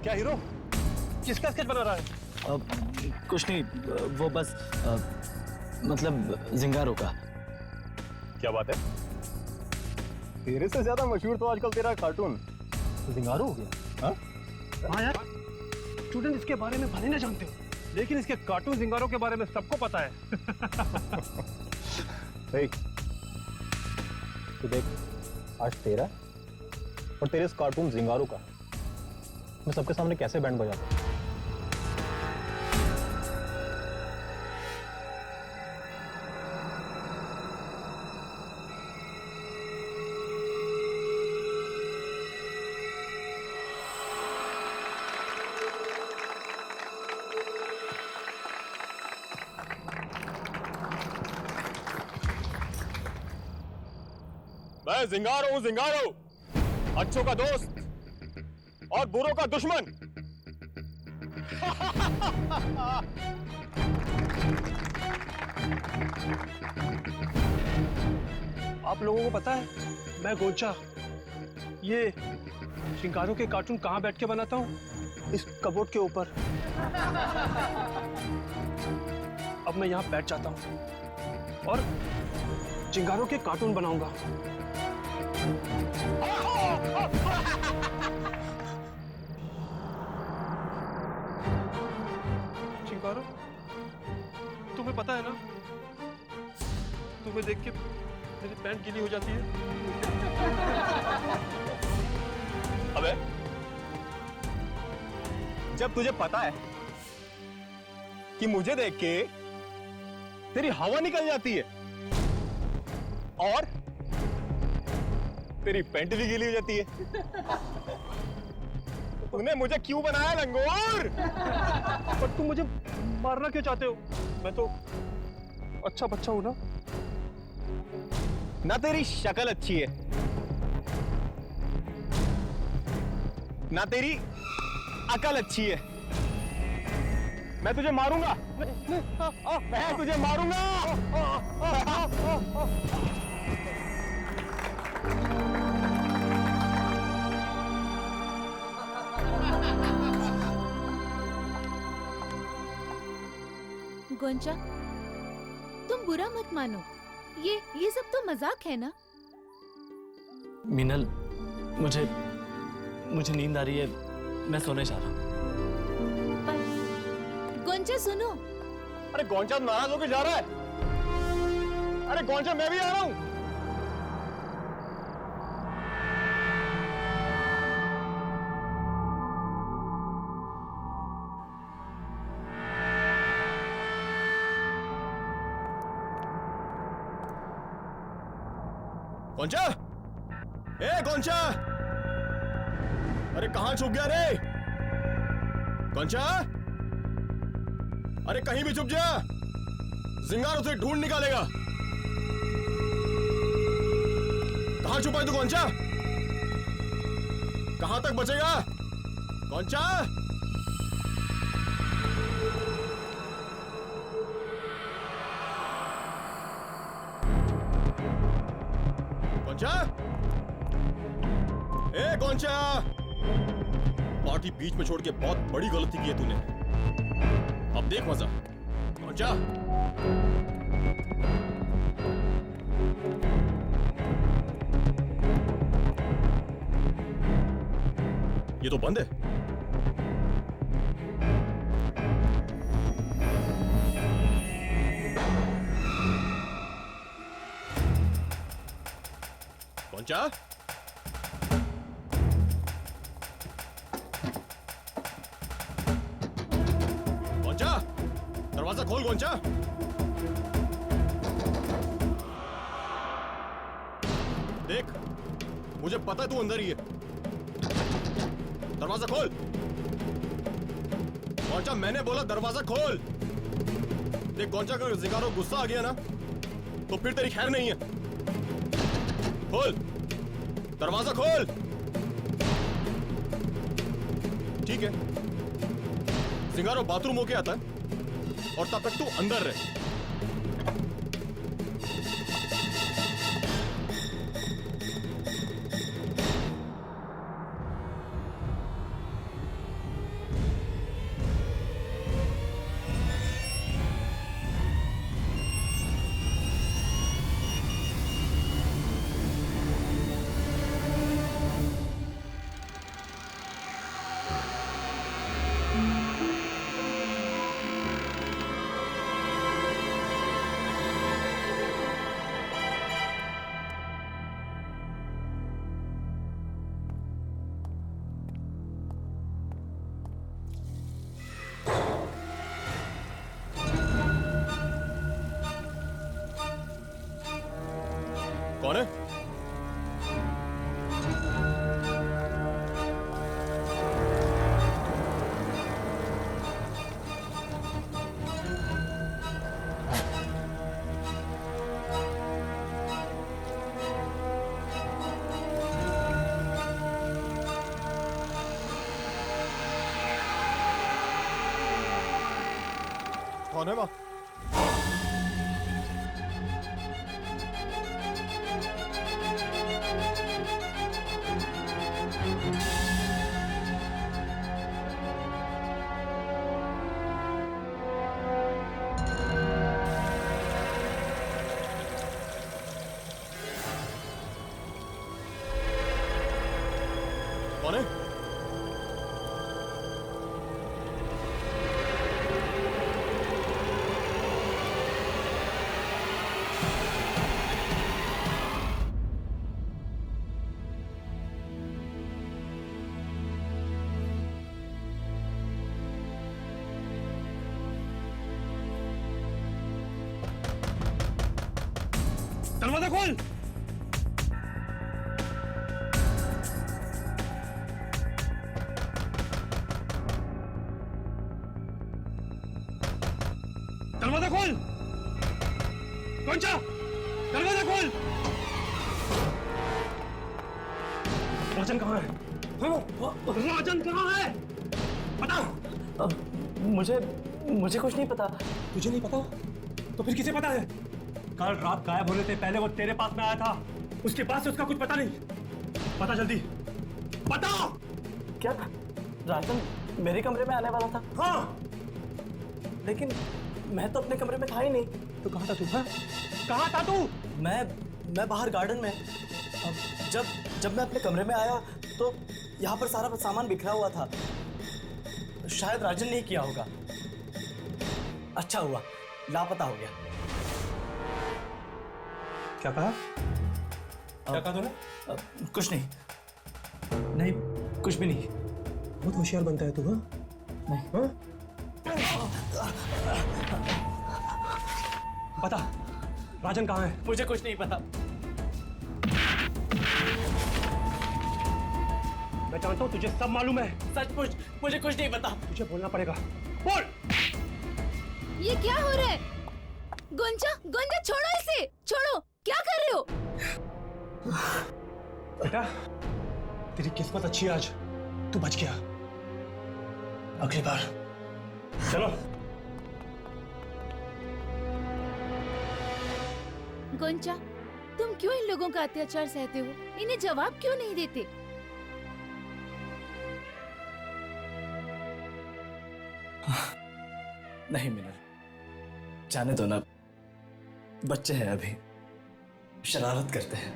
क्या हीरो किसका स्केच बना रहा है? कुछ नहीं, वो बस मतलब जिंगारो का। क्या बात है? तेरे से ज्यादा मशहूर तो आजकल तेरा कार्टून जिंगारो हो गया? हाँ यार, स्टूडेंट इसके बारे में भले ना जानते हो, लेकिन इसके कार्टून जिंगारो के बारे में सबको पता है। तो देख, आज तेरा और तेरे इस कार्टून जिंगारो का मैं सबके सामने कैसे बैंड बजाता हूं। मैं जिंगारो हूं, जिंगारो, अच्छों का दोस्त और बुरों का दुश्मन। आप लोगों को पता है, मैं गोंचा ये जिंगारो के कार्टून कहां बैठ के बनाता हूं? इस कबोर्ड के ऊपर। अब मैं यहां बैठ जाता हूं और जिंगारो के कार्टून बनाऊंगा। चिंगारो, तुम्हें पता है ना, तुम्हें देख के मेरी पैंट गीली हो जाती है। अबे, जब तुझे पता है कि मुझे देख के तेरी हवा निकल जाती है और तेरी पैंट भी गीली हो जाती है, तूने मुझे क्यों बनाया लंगोर? पर तुम मुझे मारना क्यों चाहते हो? मैं तो अच्छा बच्चा हूं ना। ना तेरी शक्ल अच्छी है, ना तेरी अकल अच्छी है। मैं तुझे मारूंगा, मैं तुझे मारूंगा। गोंचा, तुम बुरा मत मानो, ये सब तो मजाक है ना। मीनल, मुझे नींद आ रही है, मैं सोने जा रहा हूँ। पर गोंचा सुनो। अरे गोंचा नाराज होकर जा रहा है। अरे गोंचा, मैं भी आ रहा हूं। गोंचा, ए गोंचा, अरे कहां छुप गया रे? गोंचा, अरे कहीं भी छुप जा, जिंगारो उसे ढूंढ निकालेगा। कहां छुपा है तू गोंचा? कहां तक बचेगा गोंचा? गोंचा, ए गोंचा, पार्टी बीच में छोड़ के बहुत बड़ी गलती की है तूने। अब देख मजा। गोंचा, ये तो बंद है। गोंचा, गोंचा, दरवाजा खोल गोंचा। देख, मुझे पता है तू अंदर ही है। दरवाजा खोल गोंचा, मैंने बोला दरवाजा खोल। देख गोंचा, अगर जिंगारो गुस्सा आ गया ना तो फिर तेरी खैर नहीं है। खोल दरवाजा, खोल। ठीक है, जिंगारो बाथरूम होके आता है और तब तक तू अंदर रहे। कौन है? कौन है माँ? कौन है? दरवाजा खोल। दरवाजा खोल। गोंचा, दरवाजा खोल। राजन कहाँ है? राजन कहाँ है? बता। मुझे कुछ नहीं पता। तुझे नहीं पता? तो फिर किसे पता है? कल रात गायब होने से पहले वो तेरे पास में आया था। उसके पास से उसका कुछ पता नहीं। बता जल्दी, बता। क्या राजन मेरे कमरे में आने वाला था? हाँ, लेकिन मैं तो अपने कमरे में था ही नहीं। तो कहाँ था तू? हाँ? कहाँ था तू? मैं बाहर गार्डन में। अब जब मैं अपने कमरे में आया तो यहाँ पर सारा सामान बिखरा हुआ था। शायद राजन ने ही किया होगा। अच्छा हुआ लापता हो गया। क्या कहा? क्या कहा तूने? कुछ नहीं, कुछ भी नहीं। बहुत होशियार बनता है तू। हाँ? नहीं। हाँ? बता, राजन कहाँ है? मुझे कुछ नहीं पता। मैं जानता हूँ तुझे सब मालूम है। सचमुच मुझे कुछ नहीं पता। तुझे बोलना पड़ेगा। बोल। ये क्या हो रहा है? गोंचा, गोंचा छोड़ो इसे, छोड़ो। क्या कर रहे हो? बेटा, तेरी किस्मत अच्छी है आज, तू बच गया। अगली बार चलो। गोंचा, तुम क्यों इन लोगों का अत्याचार सहते हो? इन्हें जवाब क्यों नहीं देते? नहीं मिनल, जाने दो ना। बच्चे हैं अभी, शरारत करते हैं।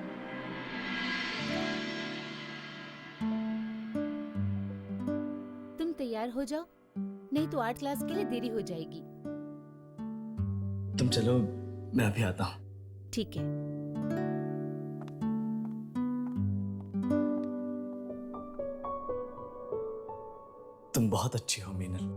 तुम तैयार हो जाओ, नहीं तो आर्ट क्लास के लिए देरी हो जाएगी। तुम चलो, मैं अभी आता हूँ। ठीक है। तुम बहुत अच्छी हो मीनल।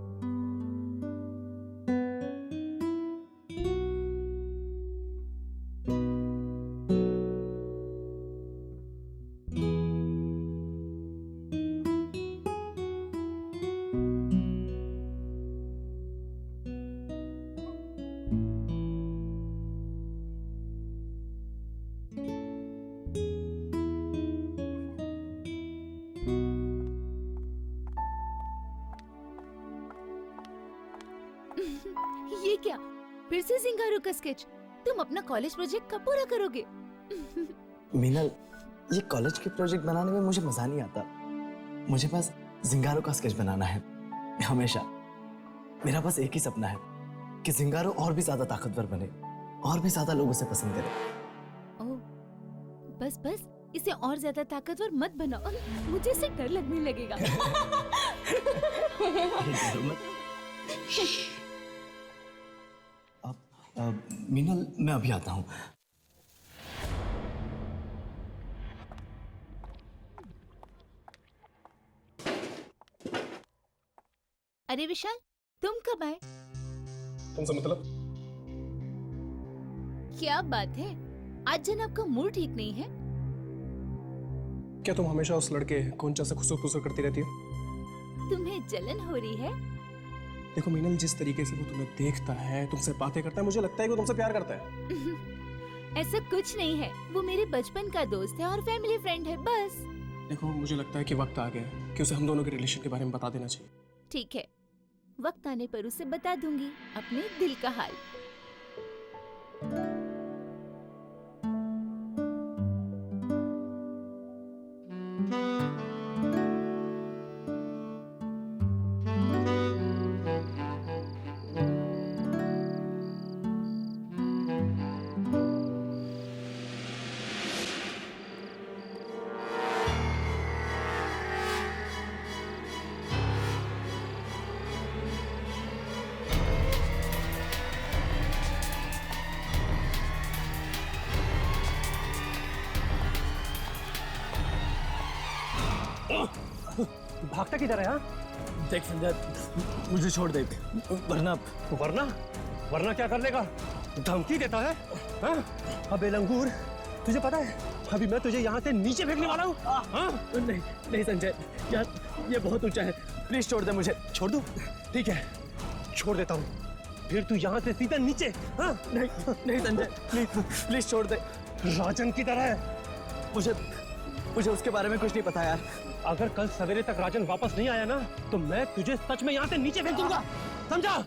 ये क्या? फिर से जिंगारो का स्केच? तुम अपना कॉलेज प्रोजेक्ट कब पूरा करोगे? मीनल, ये कॉलेज के प्रोजेक्ट बनाने में मुझे मजा नहीं आता। मुझे बस जिंगारो का स्केच बनाना है, हमेशा। मेरा बस एक ही सपना है कि जिंगारो और भी ज्यादा ताकतवर बने, और भी ज्यादा लोग उसे पसंद करें। ओह, बस बस इसे और ज्यादा ताकतवर मत बनाओ, मुझे इससे डर लगने लगेगा। मीनल, मैं अभी आता हूँ। अरे विशाल, तुम कब आए? तुमसे मतलब? क्या बात है, आज जन आपका मूड ठीक नहीं है? क्या तुम हमेशा उस लड़के गोंचा से खुसर खुसर करती रहती हो? तुम्हें जलन हो रही है? देखो मीनल, जिस तरीके से वो तुम्हें देखता है, तुमसे बातें करता है, मुझे लगता है कि वो तुमसे प्यार करता है। ऐसा कुछ नहीं है, वो मेरे बचपन का दोस्त है और फैमिली फ्रेंड है, बस। देखो मुझे लगता है कि वक्त आ गया है कि उसे हम दोनों के रिलेशन के बारे में बता देना चाहिए। ठीक है, वक्त आने पर उसे बता दूंगी अपने दिल का हाल। भागता किधर है? हाँ, देख संजय, मुझे छोड़ दे, वरना वरना वरना क्या कर लेगा? धमकी देता है? हाँ? अबे लंगूर, तुझे पता है अभी मैं तुझे यहाँ से नीचे फेंकने वाला हूँ। हाँ? नहीं नहीं संजय, यार ये बहुत ऊंचा है, प्लीज छोड़ दे मुझे। छोड़ दूँ? ठीक है, छोड़ देता हूँ, फिर तू यहाँ से सीधा नीचे। हाँ? नहीं नहीं संजय, प्लीज प्लीज छोड़ दे। राजन की तरह है। मुझे उसके बारे में कुछ नहीं पता यार। अगर कल सवेरे तक राजन वापस नहीं आया ना, तो मैं तुझे सच में यहाँ से नीचे फेंक दूंगा, समझा?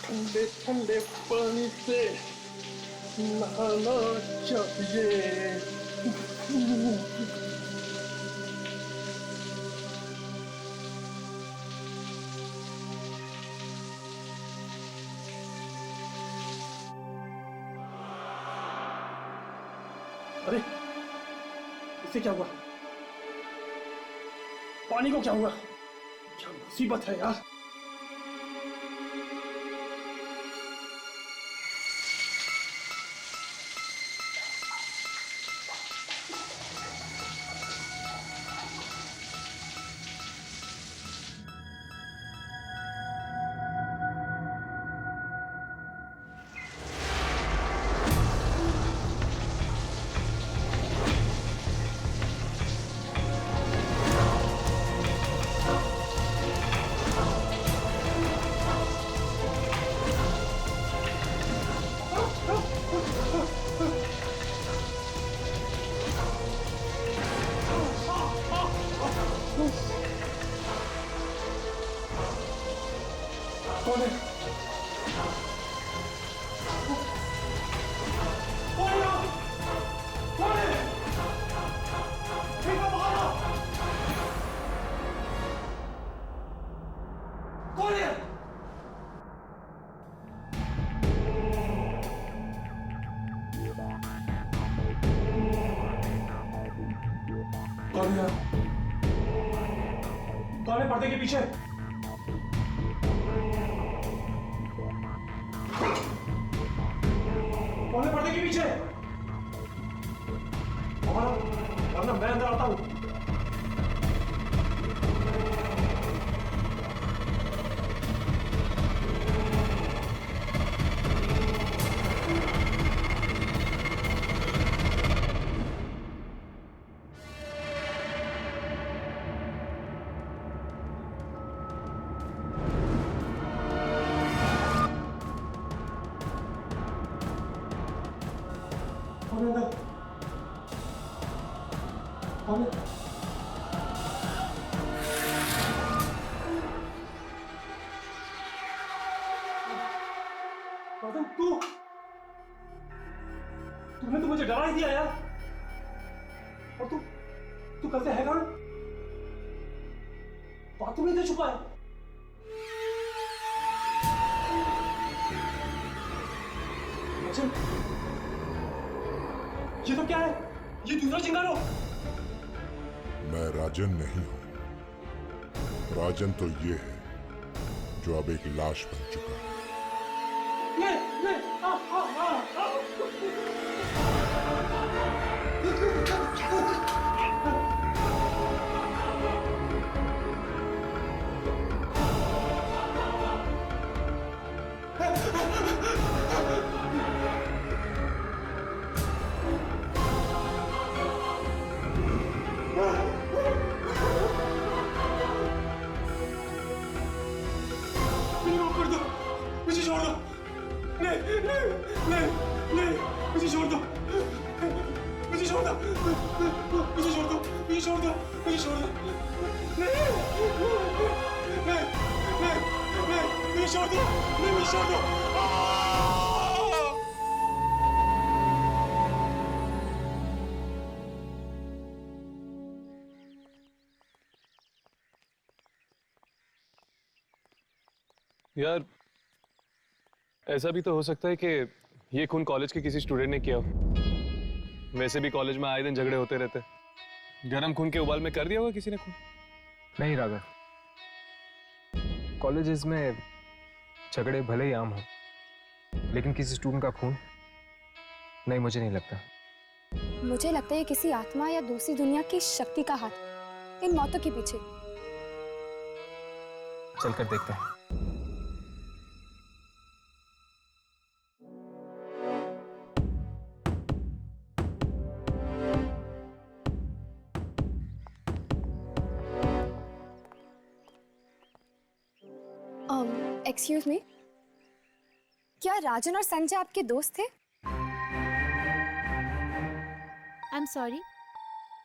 ठंडे ठंडे पानी से नहाना चाहिए। अरे इसे क्या हुआ? पानी को क्या हुआ? क्या मुसीबत है यार। कौन है? कौन है पर्दे के पीछे? कौन है पर्दे के पीछे? वरना मैं अंदर आता हूं। तुमने तो मुझे डरा ही दिया यार। और तू कल से है कौन? बाथरूम में इधर छुपा है। ये तो क्या है? ये दूसरा चिंगारो। मैं राजन नहीं हूं। राजन तो ये है जो अब एक लाश बन चुका है। मुझे छोड़ दो, नहीं नहीं नहीं नहीं, मुझे छोड़ दो, मुझे छोड़ दो, मुझे छोड़ दो, मुझे छोड़ दो, मुझे छोड़ दो, नहीं नहीं नहीं नहीं, मुझे छोड़ दो, नहीं मुझे छोड़ दो। यार ऐसा भी तो हो सकता है कि ये खून कॉलेज के किसी स्टूडेंट ने किया हो। वैसे भी कॉलेज में आए दिन झगड़े होते रहते, गरम खून के उबाल में कर दिया होगा किसी ने खून। नहीं राघव, कॉलेजेस में झगड़े भले ही आम हो, लेकिन किसी स्टूडेंट का खून नहीं, मुझे नहीं लगता। मुझे लगता है किसी आत्मा या दूसरी दुनिया की शक्ति का हाथ इन मौतों के पीछे। चलकर देखते हैं। एक्सक्यूज मी, क्या राजन और संजय आपके दोस्त थे? आई एम सॉरी,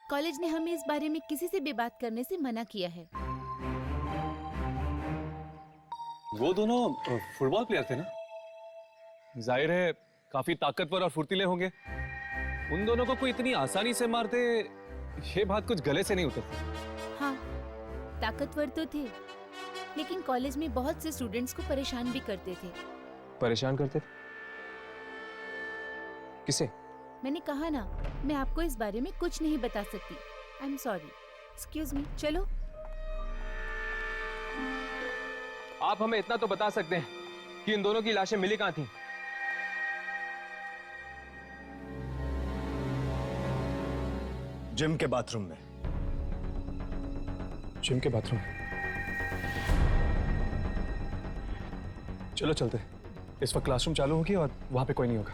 कॉलेज ने हमें इस बारे में किसी से भी बात करने से मना किया है। वो दोनों फुटबॉल प्लेयर थे ना, जाहिर है काफी ताकतवर और फुर्तीले होंगे। उन दोनों को कोई इतनी आसानी से मार दे, ये बात कुछ गले से नहीं उतरती। हाँ, ताकतवर तो थे, लेकिन कॉलेज में बहुत से स्टूडेंट्स को परेशान भी करते थे। परेशान करते थे? किसे? मैंने कहा ना, मैं आपको इस बारे में कुछ नहीं बता सकती। I am sorry. Excuse me, चलो। आप हमें इतना तो बता सकते हैं कि इन दोनों की लाशें मिली कहां थी? जिम के बाथरूम में। जिम के बाथरूम? चलो चलते। इस वक्त क्लासरूम चालू होगी और वहां पे कोई नहीं होगा।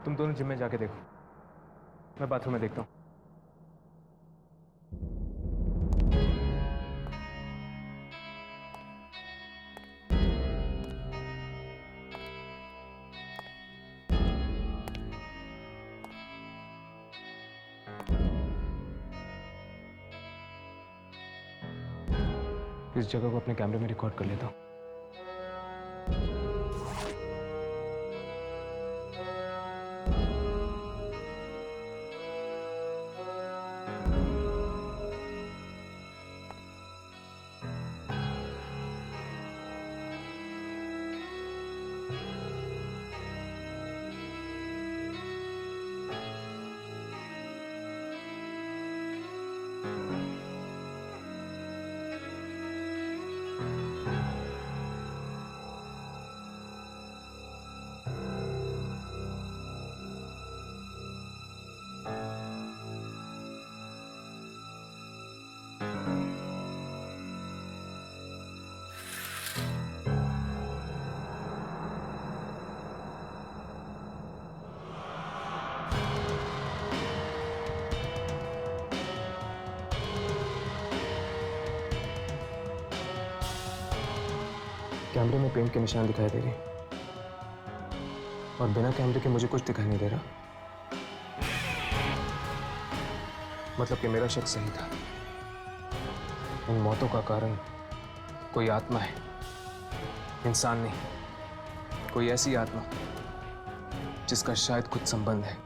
तुम दोनों जिम में जाके देखो, मैं बाथरूम में देखता हूँ। इस जगह को अपने कैमरे में रिकॉर्ड कर लेता हूँ। कैमरे में पेंट के निशान दिखाई दे रहे और बिना कैमरे के मुझे कुछ दिखाई नहीं दे रहा। मतलब कि मेरा शक सही था। इन मौतों का कारण कोई आत्मा है, इंसान नहीं। कोई ऐसी आत्मा जिसका शायद कुछ संबंध है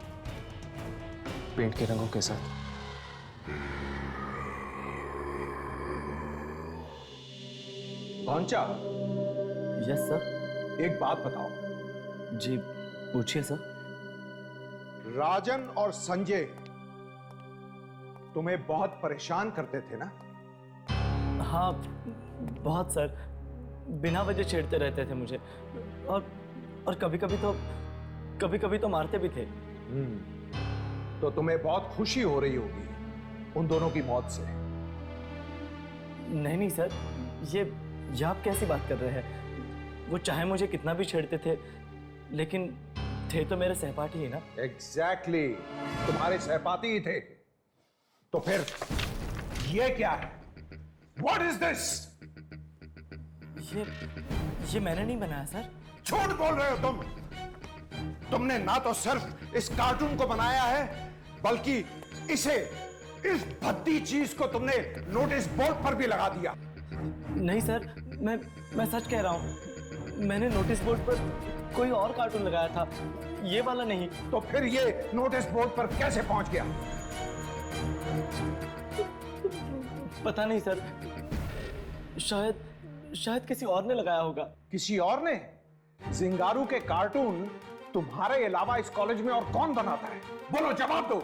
पेंट के रंगों के साथ। पहुंचा। Yes sir. एक बात बताओ। जी पूछिए सर। राजन और संजय तुम्हें बहुत परेशान करते थे ना? हाँ बहुत सर, बिना वजह छेड़ते रहते थे मुझे, और कभी कभी तो मारते भी थे। तो तुम्हें बहुत खुशी हो रही होगी उन दोनों की मौत से। नहीं सर, ये आप कैसी बात कर रहे हैं? वो चाहे मुझे कितना भी छेड़ते थे, लेकिन थे तो मेरे सहपाठी ही ना। एग्जैक्टली, तुम्हारे सहपाठी ही थे। तो फिर ये क्या है? What is this? ये मैंने नहीं बनाया सर। झूठ बोल रहे हो तुम। तुमने ना तो सिर्फ इस कार्टून को बनाया है, बल्कि इस भद्दी चीज को तुमने नोटिस बोर्ड पर भी लगा दिया। नहीं सर, मैं सच कह रहा हूं। मैंने नोटिस बोर्ड पर कोई और कार्टून लगाया था, ये वाला नहीं। तो फिर ये नोटिस बोर्ड पर कैसे पहुंच गया? पता नहीं सर, शायद किसी और ने लगाया होगा। किसी और ने? जिंगारू के कार्टून तुम्हारे अलावा इस कॉलेज में और कौन बनाता है? बोलो, जवाब दो।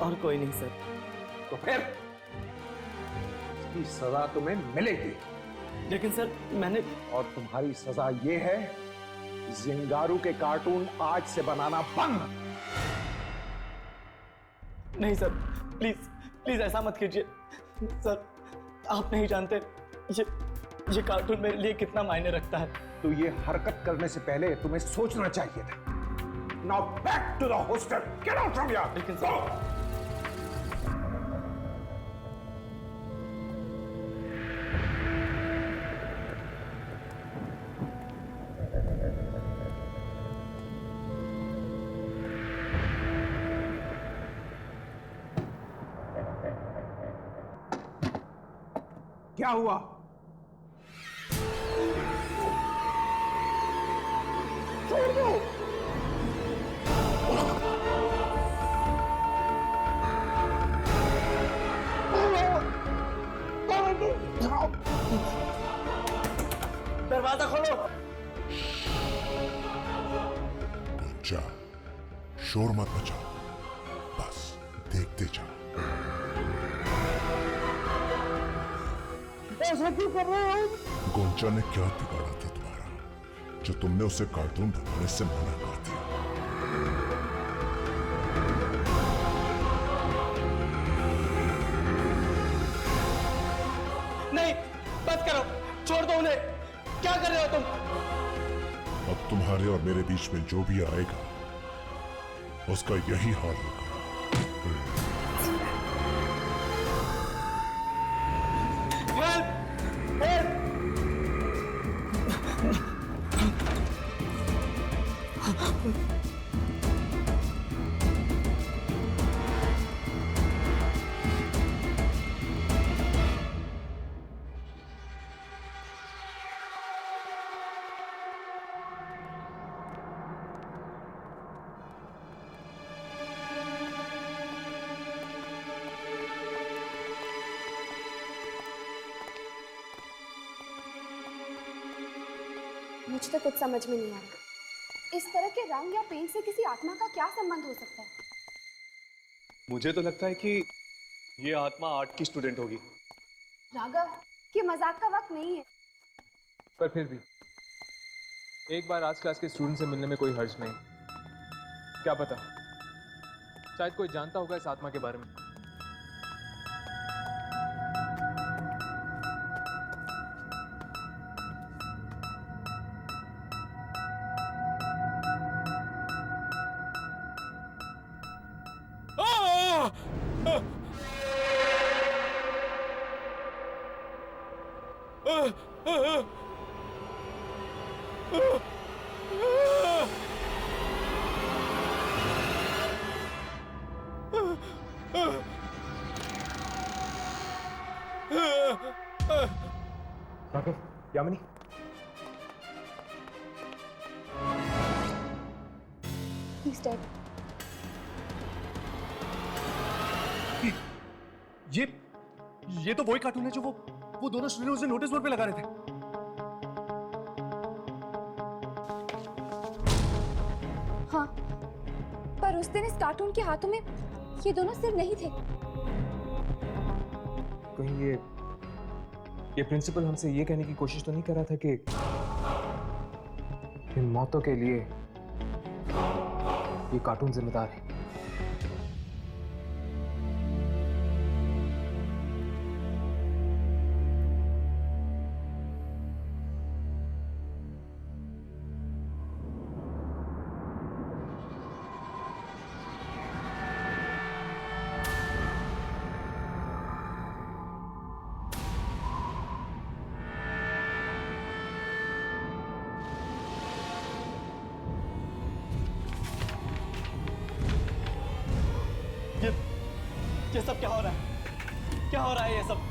और कोई नहीं सर। तो फिर इसकी सजा तुम्हें मिलेगी। लेकिन सर मैंने... और तुम्हारी सजा ये है, जिंगारू के कार्टून आज से बनाना बंद। नहीं सर, प्लीज ऐसा मत कीजिए सर। आप नहीं जानते ये कार्टून मेरे लिए कितना मायने रखता है। तो ये हरकत करने से पहले तुम्हें सोचना चाहिए था। Now back to the hostel. Get out from here. लेकिन Go. क्या हुआ? छोड़ दो। दरवाजा खोलो। जा, शोर मत मचा, बस देखते जा। ऐसा क्यों कर रहे हो? गोंचा ने क्या बिगाड़ा था तुम्हारा, जो तुमने उसे कार्टून बनाने से मना कर दिया? नहीं, बस करो, छोड़ दो उन्हें। क्या कर रहे हो तुम? अब तुम्हारे और मेरे बीच में जो भी आएगा, उसका यही हाल होगा। मुझे तो कुछ समझ में नहीं आ रहा। इस तरह के रंग या पेंट से किसी आत्मा का क्या संबंध हो सकता है? मुझे तो लगता है कि ये आत्मा आर्ट की स्टूडेंट होगी। राघव, ये मजाक का वक्त नहीं है। पर फिर भी एक बार आज क्लास के स्टूडेंट से मिलने में कोई हर्ज नहीं। क्या पता, शायद कोई जानता होगा इस आत्मा के बारे में। Raghav, Yamini, He's dead. ये तो वही कार्टून है जो वो दोनों स्टूडेंट उसे नोटिस बोर्ड पे लगा रहे थे। हाँ, पर उस दिन इस कार्टून के हाथों में ये दोनों सिर नहीं थे। कहीं ये प्रिंसिपल हमसे ये कहने की कोशिश तो नहीं कर रहा था कि इन मौतों के लिए ये कार्टून जिम्मेदार है? ये सब क्या हो रहा है? क्या हो रहा है ये सब?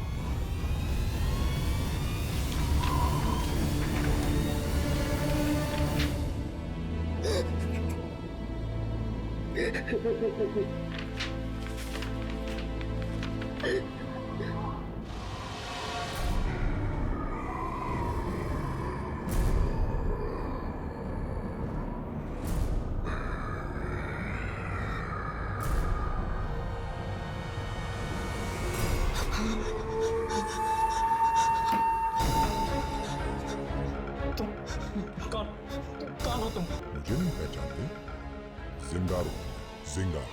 कौन हो तुम? मुझे नहीं पहचानते? जिंगारो, जिंगा।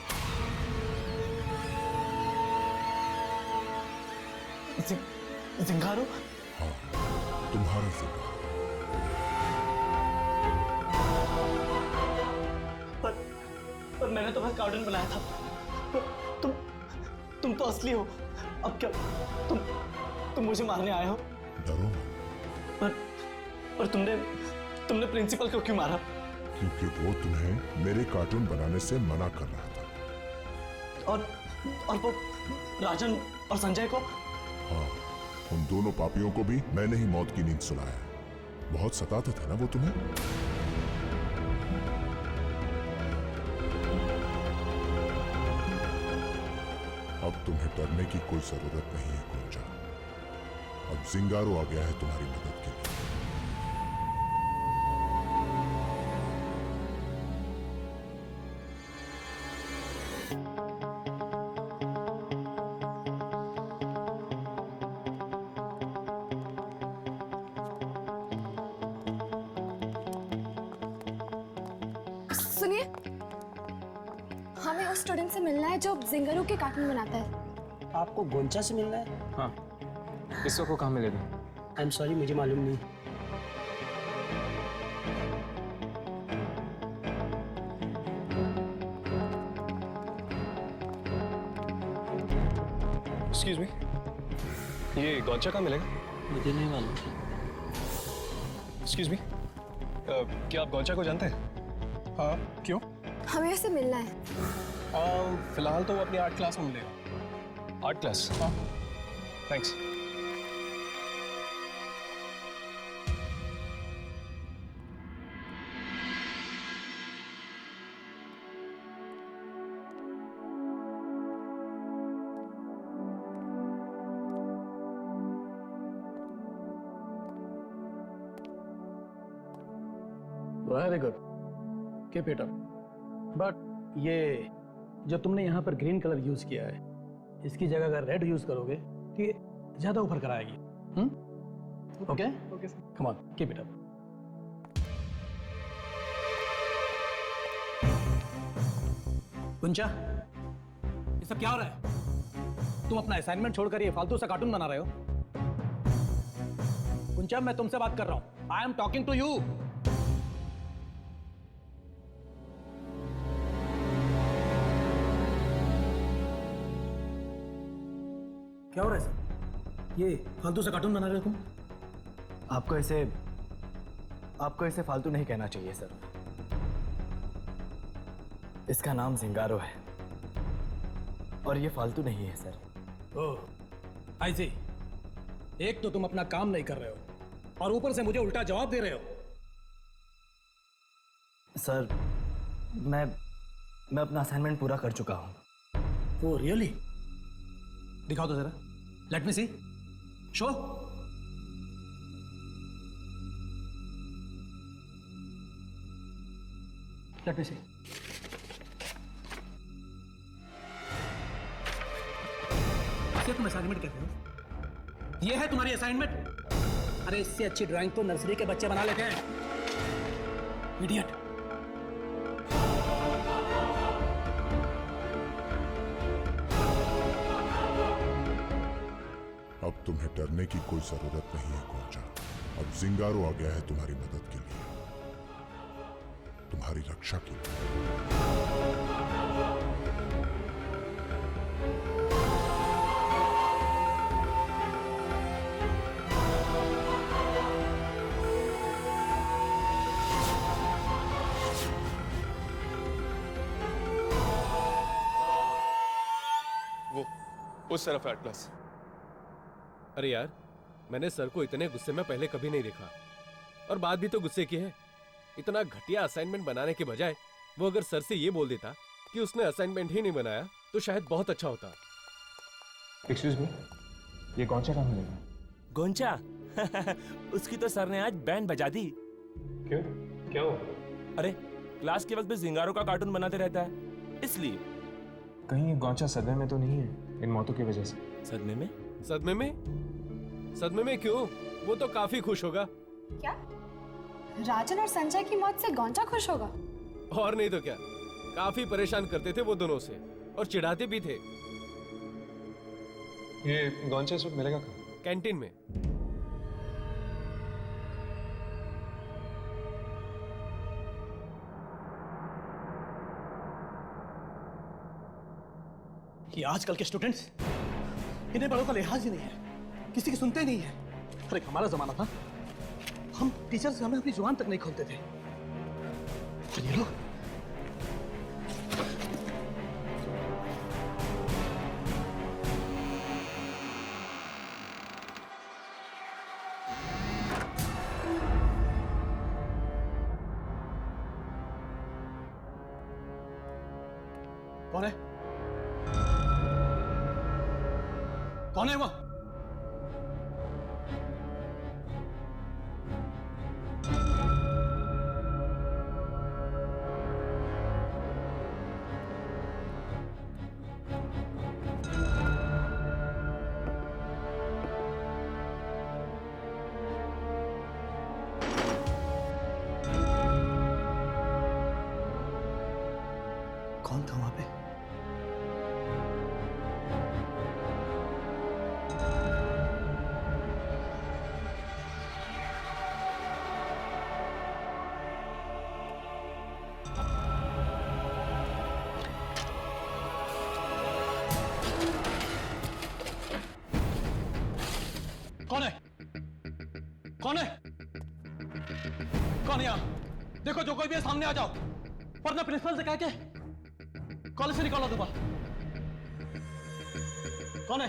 जिंगारो? हाँ, तुम्हारा जिंगा। पर मैंने तो बस कार्टून बनाया था। तुम तो असली हो। अब क्या तुम मुझे मारने आए हो? डरो मत। पर तुमने प्रिंसिपल को क्यों मारा? क्योंकि वो तुम्हें मेरे कार्टून बनाने से मना कर रहा था। और वो राजन और संजय को? हाँ, उन दोनों पापियों को भी मैंने ही मौत की नींद सुलाया। बहुत सताते थे ना वो तुम्हें। अब तुम्हें डरने की कोई जरूरत नहीं है गोंजा। अब जिंगारो आ गया है तुम्हारी मदद के लिए। सुनिए, हमें उस स्टूडेंट से मिलना है जो जिंगारो के कार्टून बनाता है। आपको गोंचा से मिलना है? हाँ, इस वक्त को कहाँ मिलेगा? आई एम सॉरी, मुझे मालूम नहीं। एक्सक्यूज मी, ये गोंचा कहाँ मिलेगा? मुझे नहीं मालूम। एक्सक्यूज मी, क्या आप गोंचा को जानते हैं? हाँ, क्यों? हमें उससे मिलना है। फिलहाल तो वो अपनी आर्ट क्लास में मिलेगा। Art class? हाँ। Thanks. Very good, keep it up. But ये जो तुमने यहाँ पर ग्रीन कलर यूज किया है, इसकी जगह अगर रेड यूज करोगे तो ये ज्यादा ऊपर कराएगी। Okay okay sir, come on, keep it up. कुंचा, ये सब क्या हो रहा है? तुम अपना असाइनमेंट छोड़कर ये फालतू सा कार्टून बना रहे हो। कुंचा, मैं तुमसे बात कर रहा हूं। I am talking to you. क्या हो रहा है सर? ये फालतू सा कार्टून बना रहे हो तुम? आपको इसे फालतू नहीं कहना चाहिए सर। इसका नाम जिंगारो है और ये फालतू नहीं है सर। ओह, आई सी। एक तो तुम अपना काम नहीं कर रहे हो और ऊपर से मुझे उल्टा जवाब दे रहे हो। सर, मैं अपना असाइनमेंट पूरा कर चुका हूं। Oh really? दिखाओ तो जरा, लेट मी सी, शो। लेट मी सी। इसे तुम असाइनमेंट कहते हो? ये है तुम्हारी असाइनमेंट? अरे इससे अच्छी ड्राइंग तो नर्सरी के बच्चे बना लेते हैं, इडियट। अब तुम्हें डरने की कोई जरूरत नहीं है गोंचा। अब जिंगारो आ गया है तुम्हारी मदद के लिए, तुम्हारी रक्षा के लिए। वो उस तरफ है एटलस। अरे यार, मैंने सर को इतने गुस्से में पहले कभी नहीं देखा। और बात भी तो गुस्से की है। इतना घटिया असाइनमेंट बनाने के बजाय वो अगर सर से ये बोल देता कि उसने असाइनमेंट ही नहीं बनाया तो शायद बहुत अच्छा होता। एक्सक्यूज मी, ये गोंचा कहाँ मिलेगा? गोंचा? उसकी तो सर ने आज बैंड बजा दी। क्यों? क्या हुआ? अरे क्लास के वक्त भी जिंगारो का कार्टून बनाते रहता है, इसलिए। कहीं ये गोंचा सदमे में तो नहीं है इन मौतों की वजह से? सदमे में? सदमे में? सदमे में क्यों? वो तो काफी खुश होगा। क्या राजन और संजय की मौत से गोंचा खुश होगा? और नहीं तो क्या, काफी परेशान करते थे वो दोनों से और चिढ़ाते भी थे। ये गोंचा इस वक्त मिलेगा कहाँ? कैंटीन में। कि आजकल के स्टूडेंट्स, इन्हें बड़ों का लिहाज ही नहीं है, किसी की सुनते नहीं है। अरे हमारा जमाना था, हम टीचर्स हमें अपनी जुबान तक नहीं खोलते थे। और ये लोग कौन है? कौन है वो? कौन था वहां पे? कौन है? कौन है? कौन है यहाँ? देखो जो कोई भी है सामने आ जाओ, वरना प्रिंसिपल से कह के कॉलेज से निकालो दूंगा। कौन है?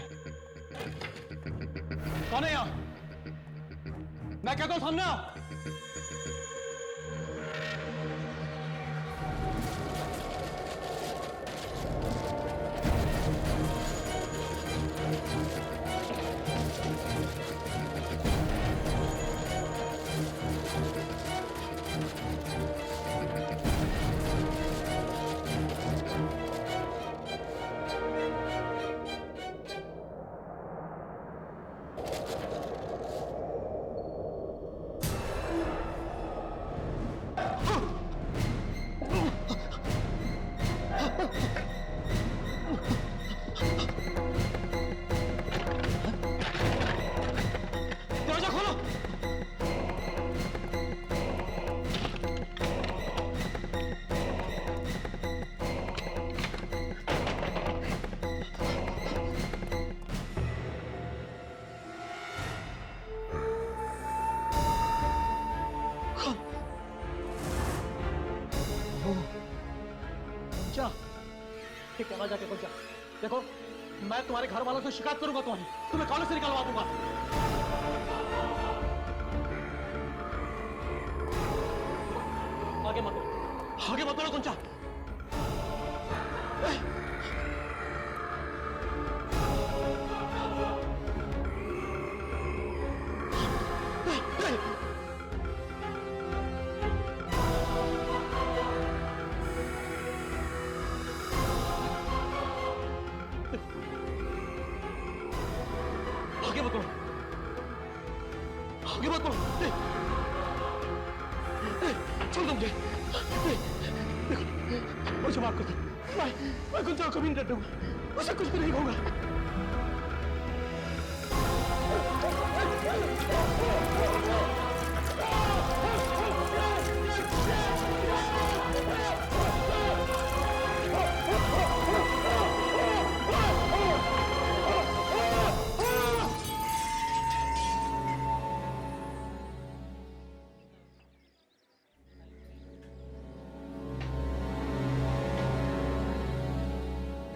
कौन है यहाँ? मैं कहता हूं सामने आओ। दरवाजा खोलो। क्या? ठीक है, जाके पहुंचा। देखो, मैं तुम्हारे घर वालों से शिकायत करूंगा, तुम्हें कॉलेज से निकलवा दूंगा। आगे मत बढ़ो कुंचा। आगे मत बढ़ो, आगे मत बढ़ो। छोड़ दो मुझे, मुझे माफ कर दो। मैं गुंजा को कभी नहीं डरूंगा, उसे कुछ भी नहीं कहूंगा।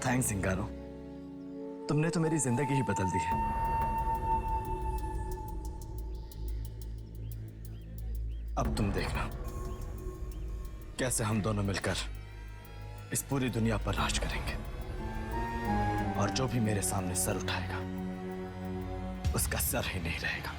थैंक्स जिंगारो, तुमने तो मेरी जिंदगी ही बदल दी है। अब तुम देखना कैसे हम दोनों मिलकर इस पूरी दुनिया पर राज करेंगे, और जो भी मेरे सामने सर उठाएगा उसका सर ही नहीं रहेगा।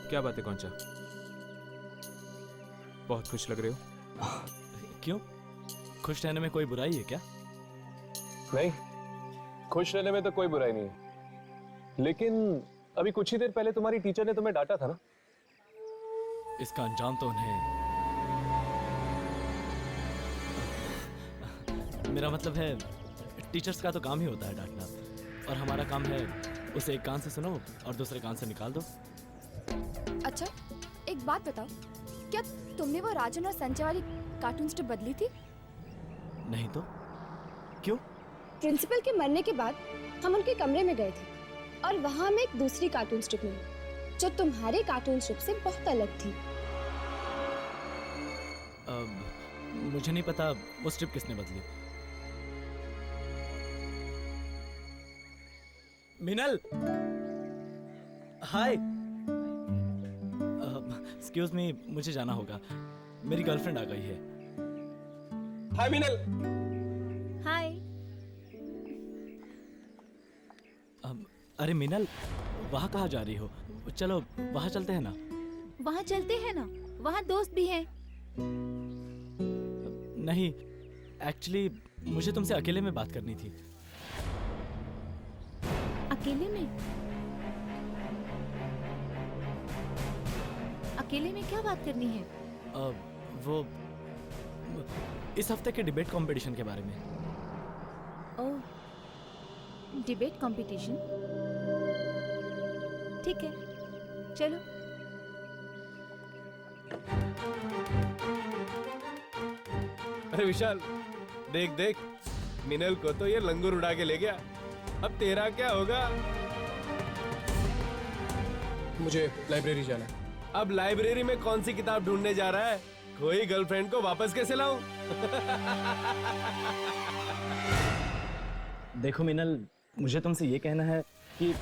क्या बात है कौनचा? बहुत खुश लग रहे हो। क्यों? खुश रहने में कोई बुराई है क्या? नहीं, खुश रहने में तो कोई बुराई नहीं है, लेकिन अभी कुछ ही देर पहले तुम्हारी टीचर ने तुम्हें डांटा था ना। इसका अंजाम तो उन्हें, मेरा मतलब है टीचर्स का तो काम ही होता है डांटना, और हमारा काम है उसे एक कान से सुनो और दूसरे कान से निकाल दो। अच्छा, एक बात बताओ, क्या तुमने वो राजन और संजय वाली कार्टून स्ट्रिप बदली थी? नहीं तो क्यों? प्रिंसिपल के मरने के बाद हम उनके कमरे में गए थे और वहां हमें एक दूसरी कार्टून स्ट्रिप मिली जो तुम्हारे कार्टून स्ट्रिप से बहुत अलग थी। मुझे नहीं पता वो स्ट्रिप किसने बदली। मिनल, हाय। एक्सक्यूज मी, मुझे जाना होगा, मेरी गर्लफ्रेंड आ गई है। हाय मिनल। हाय। अरे मिनल, वहाँ कहाँ जा रही हो? चलो वहाँ चलते हैं ना। वहाँ चलते हैं ना, वहाँ दोस्त भी हैं। नहीं, एक्चुअली मुझे तुमसे अकेले में बात करनी थी। अकेले में? अकेले में क्या बात करनी है? वो इस हफ्ते के डिबेट कंपटीशन के बारे में। ओह, डिबेट कंपटीशन? ठीक है, चलो। अरे विशाल, देख देख, मिनल को तो ये लंगूर उड़ा के ले गया। अब तेरा क्या होगा? मुझे लाइब्रेरी जाना है। अब लाइब्रेरी में कौन सी किताब ढूंढने जा रहा है? कोई गर्लफ्रेंड को वापस कैसे लाऊं? देखो मिनल, मुझे तुमसे ये कहना है कि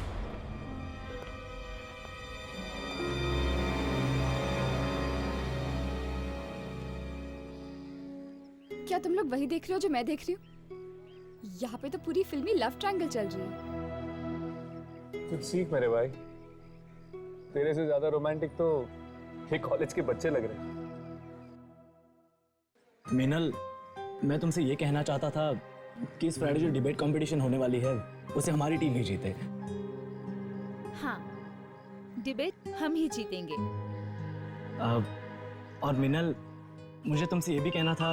क्या तुम लोग वही देख रहे हो जो मैं देख रही हूँ? यहाँ पे तो पूरी फिल्मी लव ट्रायंगल चल रही है। कुछ सीख मेरे भाई, तेरे से ज्यादा रोमांटिक तो ये कॉलेज के बच्चे लग रहे हैं। मिनल, मैं तुमसे ये कहना चाहता था कि इस फ्राइडे जो डिबेट कंपटीशन होने वाली है उसे हमारी टीम ही जीते। हाँ, डिबेट हम ही जीतेंगे। और मिनल, मुझे तुमसे ये भी कहना था,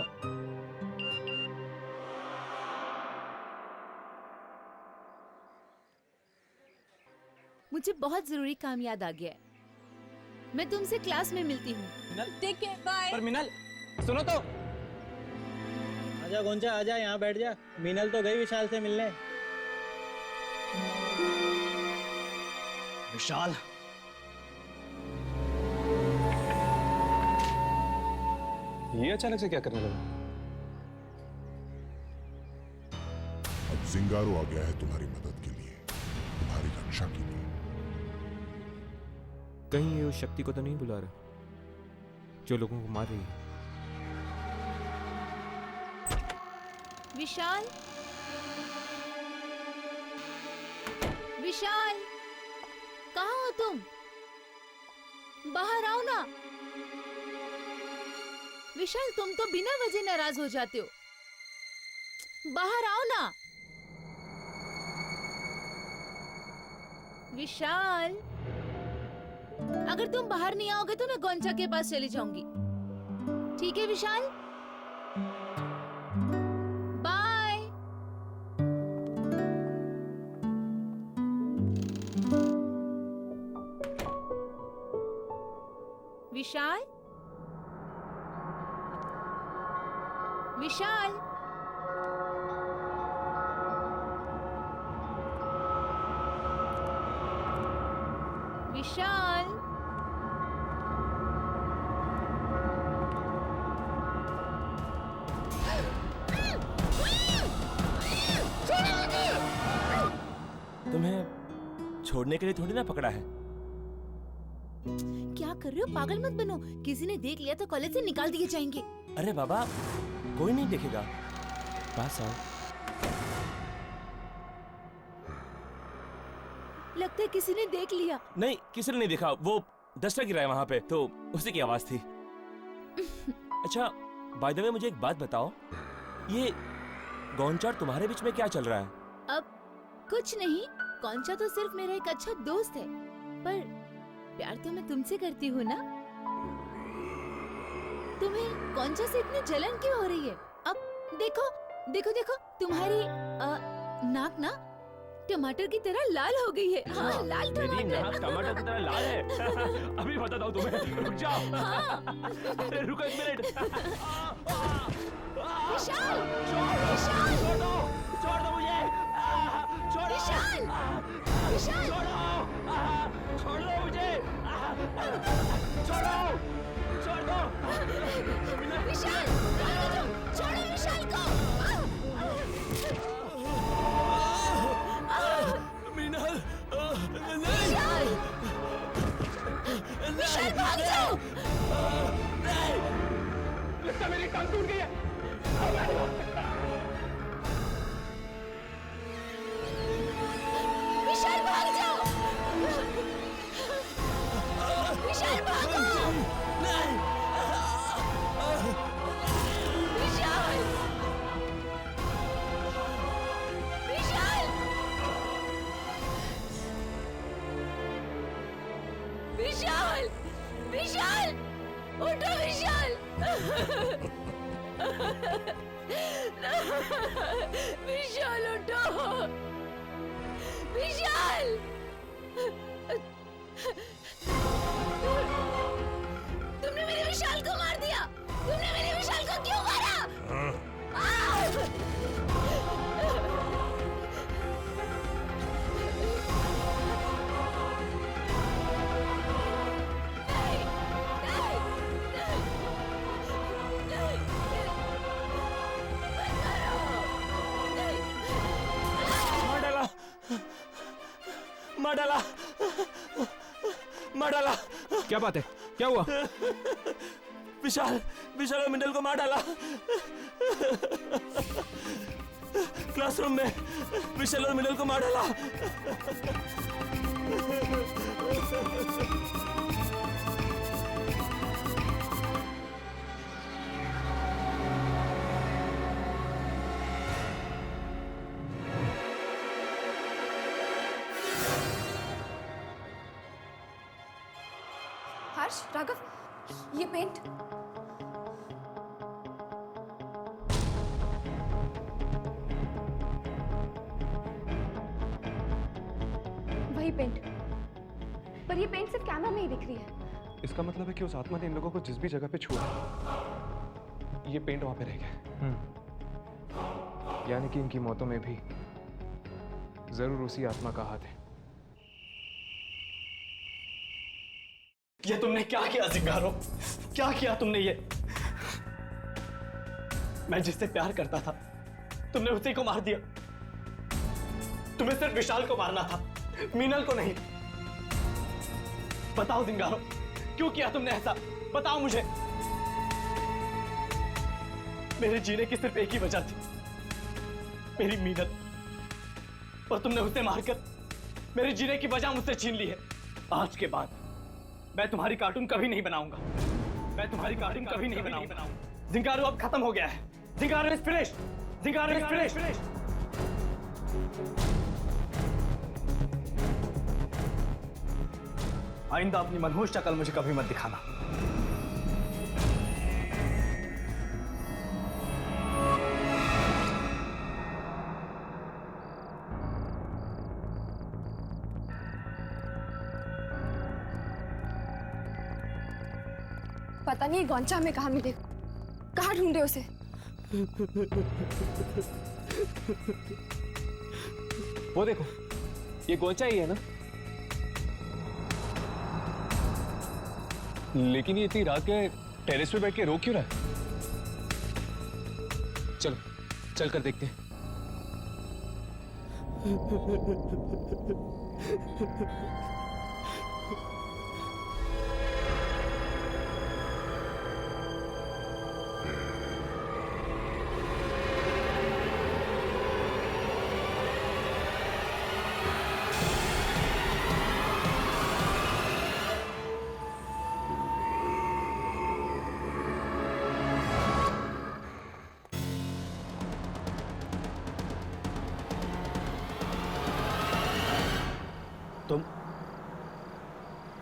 मुझे बहुत जरूरी काम याद आ गया है। मैं तुमसे क्लास में मिलती हूँ। Take care, bye. पर मिनल, सुनो तो। आजा गोंजा, आजा यहाँ बैठ जा। मिनल तो गई विशाल से मिलने। विशाल, ये अचानक से क्या करने लगा? अब जिंगारो आ गया है तुम्हारी मदद के लिए, तुम्हारी रक्षा के लिए। कहीं ये उस शक्ति को तो नहीं बुला रहा? जो लोगों को मार रही है। विशाल, विशाल, कहाँ हो तुम? बाहर आओ ना। विशाल, तुम तो बिना वजह नाराज हो जाते हो। बाहर आओ ना। विशाल, अगर तुम बाहर नहीं आओगे तो मैं गोंचा के पास चली जाऊंगी। ठीक है विशाल? बाय। विशाल, विशाल, विशाल, तुम्हें छोड़ने के लिए थोड़ी ना पकड़ा है। क्या कर रहे हो? पागल मत बनो। किसी ने देख लिया तो कॉलेज से निकाल दिए जाएंगे। अरे बाबा, कोई नहीं देखेगा। पास आओ। लगता है किसी ने देख लिया। नहीं, किसी ने नहीं देखा। वो डस्टर गिरा है वहां पे, तो उसी की आवाज थी। अच्छा, बाय द वे मुझे एक बात बताओ, ये गोंचा और तुम्हारे बीच में क्या चल रहा है? अब कुछ नहीं, गोंचा तो सिर्फ मेरा एक अच्छा दोस्त है, पर प्यार तो मैं तुमसे करती हूँ ना। तुम्हें गोंचा से इतनी जलन क्यों हो रही है? अब देखो देखो देखो, तुम्हारी नाक ना टमाटर की तरह लाल हो गई है। हाँ, लाल मेरी नाक टमाटर। टमाटर की तरह लाल है। अभी बताता हूँ तुम्हें। रुक जाओ। अरे रुको एक मिनट। विशाल, विशाल, छोड़ दो, छोड़ दो मुझे। छोड़ो। विशाल, विशाल, छोड़ो, छोड़ दो मुझे। छोड़ो, छोड़ दो। विशाल, छोड़ो विशाल को। मीनल, विशाल, विशाल भाग जाओ। लगता मेरी टांग टूट गई है। विशाल भाग जाओ। विशाल भागो। नहीं। विशाल, विशाल, विशाल, विशाल, उठो विशाल। विशाल उठो। विशाल, तुमने मेरे विशाल को मार दिया। तुमने मेरे विशाल को क्यों मारा? मार डाला, मार डाला। क्या बात है? क्या हुआ? विशाल, विशाल और मिंडल को मार डाला। क्लासरूम में विशाल और मिंडल को मार डाला। हर्ष, राघव, ये पेंट। वही पेंट, पर ये पेंट सिर्फ कैमरा में ही दिख रही है। इसका मतलब है कि उस आत्मा ने इन लोगों को जिस भी जगह पे छुआ, ये पेंट वहां पे रह गया। यानी कि इनकी मौतों में भी जरूर उसी आत्मा का हाथ है। ये तुमने क्या किया जिंगारो? क्या किया तुमने ये? मैं जिससे प्यार करता था तुमने उसी को मार दिया। तुम्हें सिर्फ विशाल को मारना था, मीनल को नहीं। बताओ जिंगारो, क्यों किया तुमने ऐसा? बताओ मुझे। मेरे जीने की सिर्फ एक ही वजह थी, मेरी मीनत, और तुमने उसे मारकर मेरे जीने की वजह मुझसे छीन ली है। आज के बाद मैं तुम्हारी कार्टून कभी नहीं बनाऊंगा, मैं तुम्हारी कार्टून कभी नहीं बनाऊंगा। जिंगारो अब खत्म हो गया है, जिंगारो इज फिनिश्ड, जिंगारो इज फिनिश्ड। आइंदा अपनी मनहूस शक्ल मुझे कभी मत दिखाना। पता नहीं गौंचा में कहाँ मिले, कहाँ ढूंढे उसे। वो देखो, ये गोंचा ही है ना? लेकिन ये इतनी रात के टेरेस पे बैठ के रो क्यों रहा है? चलो चल कर देखते हैं।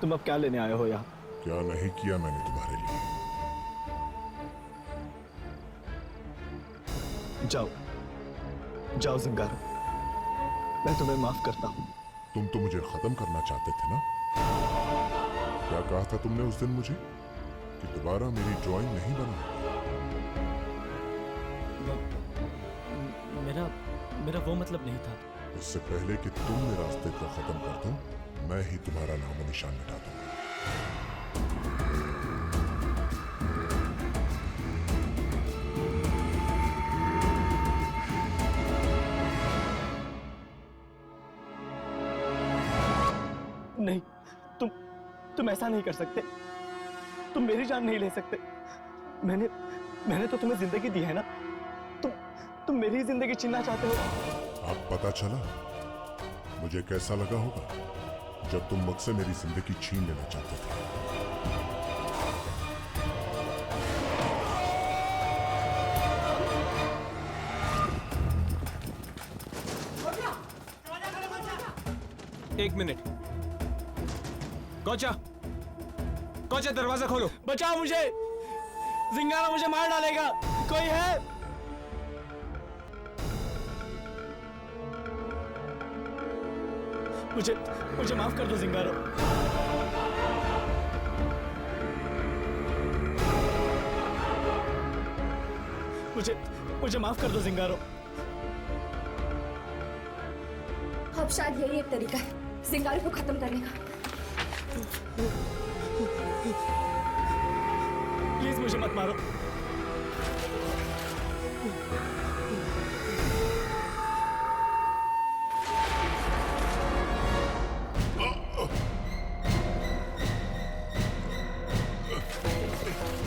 तुम अब क्या लेने आए हो यहाँ? क्या नहीं किया मैंने तुम्हारे लिए? जाओ जाओ जिंगारो, मैं तुम्हें माफ करता हूँ। तुम तो मुझे खत्म करना चाहते थे ना? क्या कहा था तुमने उस दिन मुझे कि दोबारा मेरी ड्राइंग नहीं बनाओगे? मेरा वो मतलब नहीं था। इससे पहले कि तुम मेरा अस्तित्व खत्म कर दो, मैं ही तुम्हारा नामो निशान मिटा दूंगा। नहीं, तुम ऐसा नहीं कर सकते। तुम मेरी जान नहीं ले सकते। मैंने तो तुम्हें जिंदगी दी है ना। तुम मेरी जिंदगी छीनना चाहते हो। अब पता चला मुझे कैसा लगा होगा जब तुम मुझसे मेरी जिंदगी छीन लेना चाहते थे। एक मिनट, गौचा, गौचा दरवाजा खोलो। बचाओ मुझे, जिंगारो मुझे मार डालेगा। कोई है? मुझे माफ कर दो जिंगारो। मुझे माफ कर दो जिंगारो। अब शायद यही एक तरीका है जिंगारो को खत्म करने का। प्लीज मुझे मत मारो।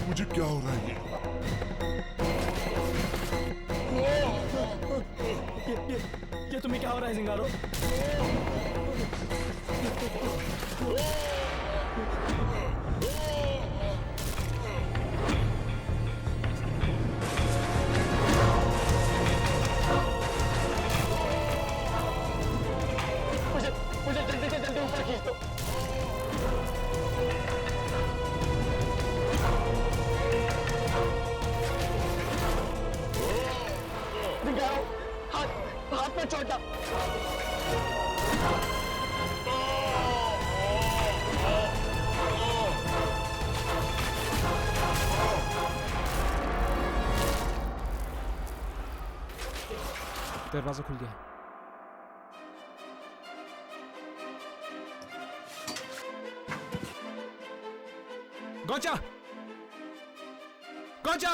मुझे क्या हो रहा है? ये तुम्हें क्या हो रहा है जिंगारो? मुझे जल्दी से जल्दी ऊपर खींच दो। जिंगारो, हाथ में छोटा। दरवाजा खुल गया। गौचा, गौचा,